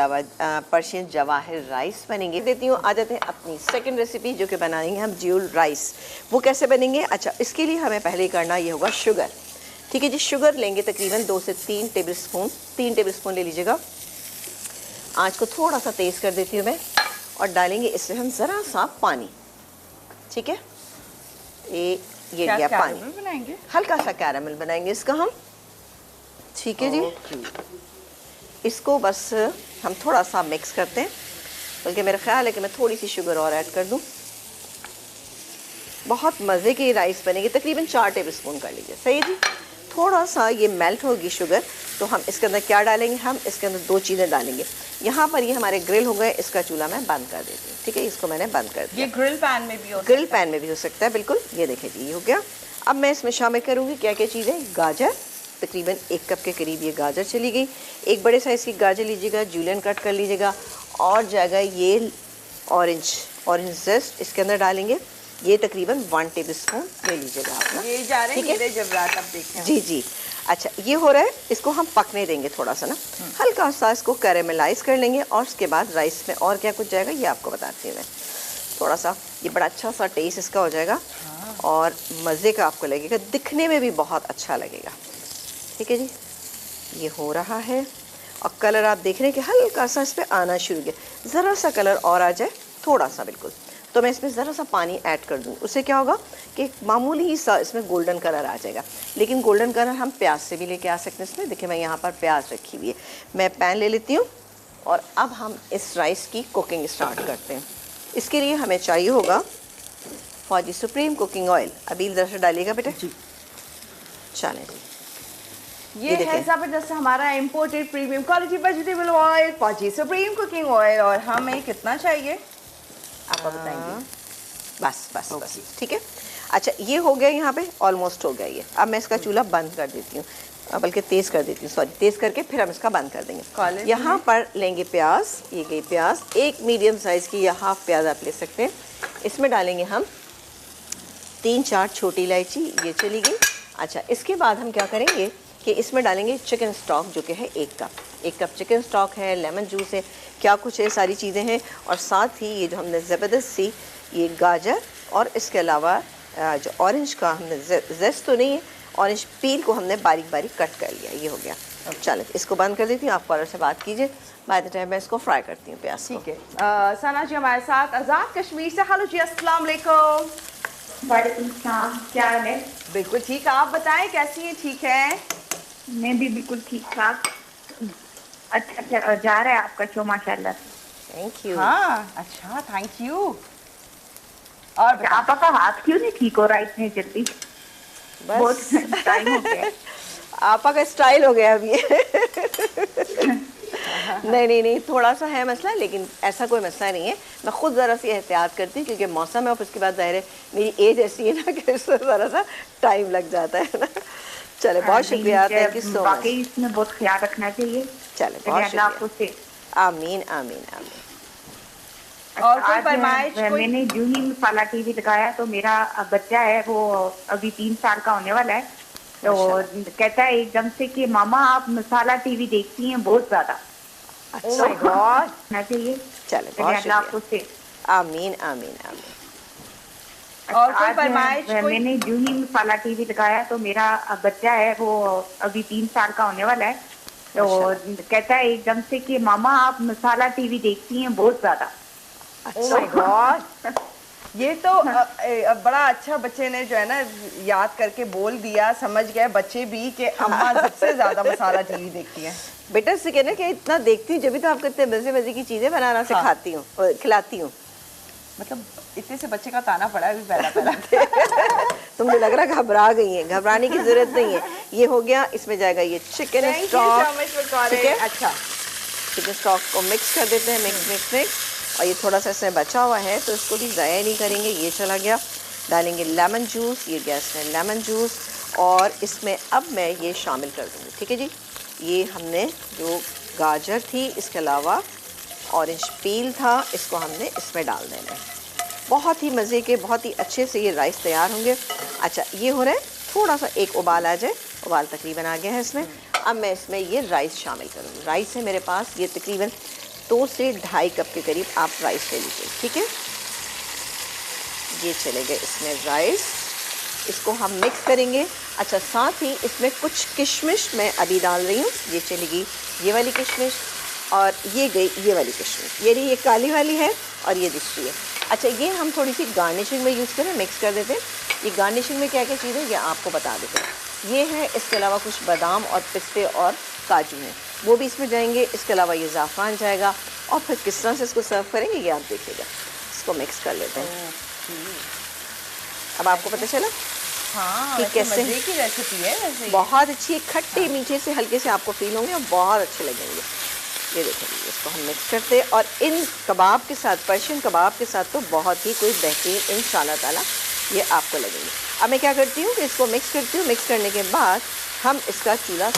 Persian Jawahir rice बनेंगे। देती हूँ, आ जाते हैं अपनी सेकंड रेसिपी जो कि बनाएंगे हम ज्यूल राइस। वो कैसे बनेंगे? अच्छा, इसके लिए हमें पहले करना ये होगा शुगर। ठीक है जी, शुगर लेंगे तकरीबन 2 से 3 टेबलस्पून। 3 टेबलस्पून ले लीजिएगा। आँच को थोड़ा सा तेज़ कर देती हूँ मैं, और डालेंगे इसमें हम ज़रा सा पानी। ठीक है, ये गया पानी। बनाएंगे, हल्का सा कैरामल बनाएंगे इसका हम। ठीक है जी, इसको बस हम थोड़ा सा मिक्स करते हैं, बल्कि मेरा ख्याल है कि मैं थोड़ी सी शुगर और ऐड कर दूं। बहुत मज़े की राइस बनेगी, तकरीबन 4 टेबलस्पून कर लीजिए। सही है जी। थोड़ा सा ये मेल्ट होगी शुगर, तो हम इसके अंदर क्या डालेंगे? हम इसके अंदर 2 चीज़ें डालेंगे। यहाँ पर ये हमारे ग्रिल हो गए, इसका चूल्हा मैं बंद कर देती हूँ। ठीक है, इसको मैंने बंद कर दिया। ये ग्रिल पैन में भी हो ग्रिल पैन में भी हो सकता है, बिल्कुल। ये देखिए जी, ये हो गया। अब मैं इसमें शामिल करूँगी क्या क्या चीज़ें। गाजर, तकरीबन 1 कप के करीब ये गाजर चली गई। एक बड़े साइज़ की गाजर लीजिएगा, जूलियन कट कर लीजिएगा। और जाएगा ये ऑरेंज जेस्ट, इसके अंदर डालेंगे। ये तकरीबन 1 टेबलस्पून ले लीजिएगा आप ना। ये जा रहे हैं मेरे जबरात, अब देखते हैं। जी जी। अच्छा, ये हो रहा है, इसको हम पकने देंगे थोड़ा सा ना, हल्का सा इसको कैरेमलाइज कर लेंगे। और उसके बाद राइस में और क्या कुछ जाएगा ये आपको बताती हूँ मैं। थोड़ा सा ये बड़ा अच्छा सा टेस्ट इसका हो जाएगा, और मज़े का आपको लगेगा, दिखने में भी बहुत अच्छा लगेगा। ठीक है जी, ये हो रहा है। और कलर आप देख रहे हैं कि हल्का सा इस पर आना शुरू किया। ज़रा सा कलर और आ जाए, थोड़ा सा बिल्कुल, तो मैं इसमें ज़रा सा पानी ऐड कर दूँ। उससे क्या होगा कि मामूली ही सा इसमें गोल्डन कलर आ जाएगा। लेकिन गोल्डन कलर हम प्याज से भी लेके आ सकते हैं इसमें। देखिए, मैं यहाँ पर प्याज रखी हुई है। मैं पैन ले लेती हूँ, और अब हम इस राइस की कुकिंग स्टार्ट करते हैं। इसके लिए हमें चाहिए होगा फौजी सुप्रीम कुकिंग ऑयल। अभी इधर से डालिएगा बेटा जी। चलें, ये है ज़बरदस्त हमारा imported premium quality vegetable oil, फौजी सुप्रीम कुकिंग ऑयल। और हमें कितना चाहिए आप बताएंगे? बस बस बस, ठीक है। अच्छा, ये हो गया, यहाँ पे ऑलमोस्ट हो गया ये। अब मैं इसका चूल्हा बंद कर देती हूँ, बल्कि तेज़ कर देती हूँ, सॉरी, तेज़ करके फिर हम इसका बंद कर देंगे। यहाँ पर लेंगे प्याज, ये गई प्याज, एक मीडियम साइज़ की या हाफ प्याज आप ले सकते हैं। इसमें डालेंगे हम 3-4 छोटी इलायची, ये चली गई। अच्छा, इसके बाद हम क्या करेंगे कि इसमें डालेंगे चिकन स्टॉक, जो कि है 1 कप। 1 कप चिकन स्टॉक है, लेमन जूस है, क्या कुछ है, सारी चीज़ें हैं। और साथ ही ये जो हमने ज़बरदस्त सी ये गाजर, और इसके अलावा जो ऑरेंज का हमने जेस्ट तो नहीं है, ऑरेंज पील को हमने बारीक बारीक कट कर लिया। ये हो गया। चलो, इसको बंद कर देती हूँ। आप कॉलर से बात कीजिए, बाय द टाइम मैं इसको फ्राई करती हूँ प्याज। ठीक है। सना जी हमारे साथ आज़ाद कश्मीर से। हेलो जी, अस्सलाम वालेकुम। वालेकुम सलाम, क्या हाल है? बिल्कुल ठीक, आप बताएं कैसी हैं? ठीक है, मैं भी बिल्कुल ठीक ठाक। अच्छा जा रहा है आपका शो, माशाल्लाह। Thank you. हाँ, अच्छा, थैंक यू। और आपा का हाथ क्यों नहीं ठीक हो रहा इतनी जल्दी? बहुत टाइम हो गया। आपा का स्टाइल हो गया अभी। नहीं, थोड़ा सा है मसला, लेकिन ऐसा कोई मसला नहीं है। मैं खुद ज़रा सी एहतियात करती हूँ, क्योंकि मौसम है, और उसके बाद ज़ाहिर है मेरी एज ऐसी है ना कि इसमें ज़रा सा टाइम लग जाता है ना। चले, बहुत शुक्रिया, थैंक यू सो मच। इसमें बहुत ख्याल रखना चाहिए। चले, बहुत शुक्रिया। आमीन आमीन आमीन। और कोई फरमाइश? मैंने जो ही मसाला टीवी लगाया, तो मेरा बच्चा है वो अभी 3 साल का होने वाला है, तो कहता है एकदम से कि मामा आप मसाला टीवी देखती हैं बहुत ज्यादा। Oh my God. चाहिए। चले, बहुत शुक्रिया। आमीन आमीन आमीन। और कोई फरमाइश? मैंने जो ही मसाला टीवी लगाया, तो मेरा बच्चा है वो अभी 3 साल का होने वाला है, तो कहता है एकदम से कि मामा आप मसाला टीवी देखती हैं बहुत ज्यादा। Oh my God. ये तो बड़ा अच्छा, बच्चे ने जो है ना याद करके बोल दिया, समझ गए बच्चे भी कि अम्मा सबसे ज्यादा मसाला टीवी देखती हैं। बेटा से कहना कि इतना देखती हूँ, जब भी तो आपको इतने मजे मजे की चीजें बनाना सिखाती हूँ, खिलाती हूँ। मतलब इतने से बच्चे का ताना पड़ा है अभी पहला। तो मुझे लग रहा है घबरा गई है, घबराने की जरूरत नहीं है। ये हो गया, इसमें जाएगा ये चिकन स्टॉक। ठीक है, अच्छा, चिकन स्टॉक को मिक्स कर देते हैं, मिक्स। और ये थोड़ा सा इसमें बचा हुआ है, तो इसको भी ज़ाया नहीं करेंगे। ये चला गया। डालेंगे लेमन जूस, ये गया इसमें लेमन जूस, और इसमें अब मैं ये शामिल कर दूँगी। ठीक है जी, ये हमने जो गाजर थी, इसके अलावा ऑरेंज पील था, इसको हमने इसमें डाल देना है। बहुत ही मज़े के, बहुत ही अच्छे से ये राइस तैयार होंगे। अच्छा, ये हो रहा है, थोड़ा सा एक उबाल आ जाए, उबाल तकरीबन आ गया है इसमें। अब मैं इसमें ये राइस शामिल करूँगी। राइस है मेरे पास ये तकरीबन 2 से ढाई कप के करीब आप राइस ले लीजिए, ठीक है। ये चले गए इसमें राइस, इसको हम मिक्स करेंगे। अच्छा, साथ ही इसमें कुछ किशमिश मैं अभी डाल रही हूँ। ये चलेगी ये वाली किशमिश और ये गई ये वाली किशमिश, ये काली वाली है और ये दूसरी है। अच्छा, ये हम थोड़ी सी गार्निशिंग में यूज़ करें, मिक्स कर देते हैं। ये गार्निशिंग में क्या क्या चीज़ें ये आपको बता देते हैं। ये है, इसके अलावा कुछ बादाम और पिस्ते और काजू हैं, वो भी इसमें जाएंगे। इसके अलावा ये ज़ाफ़रान जाएगा और फिर किस तरह से इसको सर्व करेंगे ये आप देखिएगा। इसको मिक्स कर लेते हैं। अब आपको पता चला हाँ, कि कैसे मज़े की रेसिपी है वैसे ये। बहुत अच्छी, खट्टे मीठे से हल्के से आपको फील होंगे और बहुत अच्छे लगेंगे। ये देखेंगे, इसको हम मिक्स करते हैं और इन कबाब के साथ, पर्शियन कबाब के साथ तो बहुत ही कोई बेहतरीन इंशाल्लाह ताला ये आपको लगेंगे। अब मैं क्या करती हूँ कि इसको मिक्स करती हूँ। मिक्स करने के बाद हम इसका चूल्हा